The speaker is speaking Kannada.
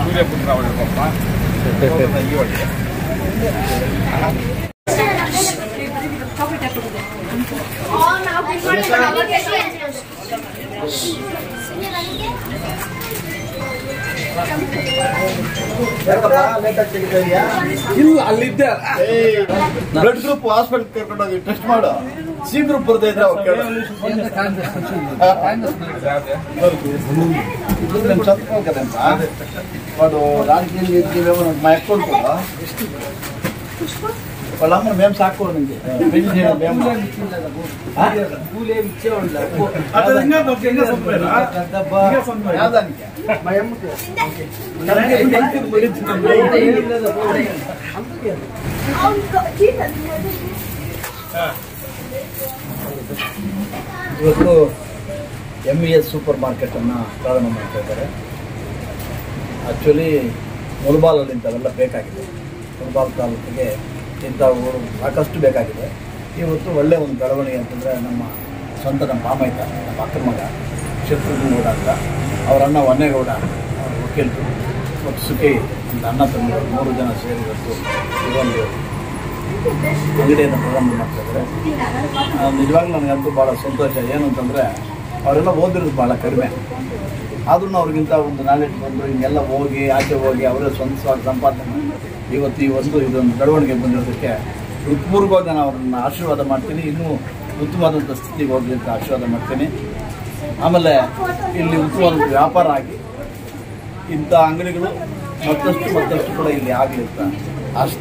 ಸೂರ್ಯಪುತ್ರ ಇಲ್ಲ ಅಲ್ಲಿದ್ದೆ ಬ್ಲಡ್ ಗ್ರೂಪ್ ಹಾಸ್ಪಿಟಲ್ ಕರ್ಕೊಂಡೋಗಿ ಟೆಸ್ಟ್ ಮಾಡು. ಸಿ ಗ್ರೂಪ್ ಬರ್ತಾ ಇದ್ರೆ వాడు రాజకీయ మా ఎక్కువ వాళ్ళమ్మ మేము సాక్కోండి పెళ్లి చేయడం మేము ಇವತ್ತು MES ಸೂಪರ್ ಮಾರ್ಕೆಟ್ ಅನ್ನ ಪ್ರಾರಂಭ ಮಾಡ್ತಾ ಇದ್ದಾರೆ. ಆಕ್ಚುಲಿ ಮುಳಬಾಲಲ್ಲಿ ಇಂಥವೆಲ್ಲ ಬೇಕಾಗಿದೆ. ಮುಳಬಾಲ್ ತಾಲೂಕಿಗೆ ಇಂಥವು ಸಾಕಷ್ಟು ಬೇಕಾಗಿದೆ. ಇವತ್ತು ಒಳ್ಳೆಯ ಒಂದು ಬೆಳವಣಿಗೆ ಅಂತಂದರೆ ನಮ್ಮ ಮಾಮಯ್ಯ ನಮ್ಮ ಅಕ್ಕನ ಮಗ ಶತ್ರುಘ್ನಗೌಡ ಅಂತ ಅವರನ್ನ ಹೊನ್ನೇಗೌಡ ವಕೀಲರು ಮತ್ತು ಸುಖಿ ಒಂದು ಅಣ್ಣ ತಮ್ಮರು 3 ಜನ ಸೇರಿ ಇವತ್ತು ಇದೊಂದು ಅಂಗಡಿಯನ್ನು ಪ್ರಾರಂಭ ಮಾಡ್ತಾ ಇದ್ದಾರೆ. ನಿಜವಾಗ್ಲೂ ನನಗಂತೂ ಭಾಳ ಸಂತೋಷ. ಏನು ಅಂತಂದರೆ ಅವರೆಲ್ಲ ಓದಿರೋದು ಭಾಳ ಕಡಿಮೆ, ಆದ್ರೂ ಅವ್ರಿಗಿಂತ ಒಂದು ನಾಲೆಡ್ಜ್ ಬಂದು ಹಿಂಗೆಲ್ಲ ಹೋಗಿ ಆಚೆ ಹೋಗಿ ಅವರೇ ಸ್ವಂತವಾಗಿ ಸಂಪಾದನೆ ಮಾಡಿ ಇವತ್ತು ಈ ಒಂದು ಇದೊಂದು ಬೆಳವಣಿಗೆ ಬಂದಿರೋದಕ್ಕೆ ಹೃತ್ಪೂರ್ವಕವಾಗಿ ನಾನು ಅವ್ರನ್ನ ಆಶೀರ್ವಾದ ಮಾಡ್ತೀನಿ. ಇನ್ನೂ ಉತ್ತಮವಾದಂಥ ಸ್ಥಿತಿಗೆ ಹೋಗಲಿ ಅಂತ ಆಶೀರ್ವಾದ ಮಾಡ್ತೀನಿ. ಆಮೇಲೆ ಇಲ್ಲಿ ಉತ್ತಮವಾದ ವ್ಯಾಪಾರ ಆಗಿ ಇಂಥ ಅಂಗಡಿಗಳು ಮತ್ತಷ್ಟು ಕೂಡ ಇಲ್ಲಿ ಆಗಲಿ ಅಂತ ಆಶೆ.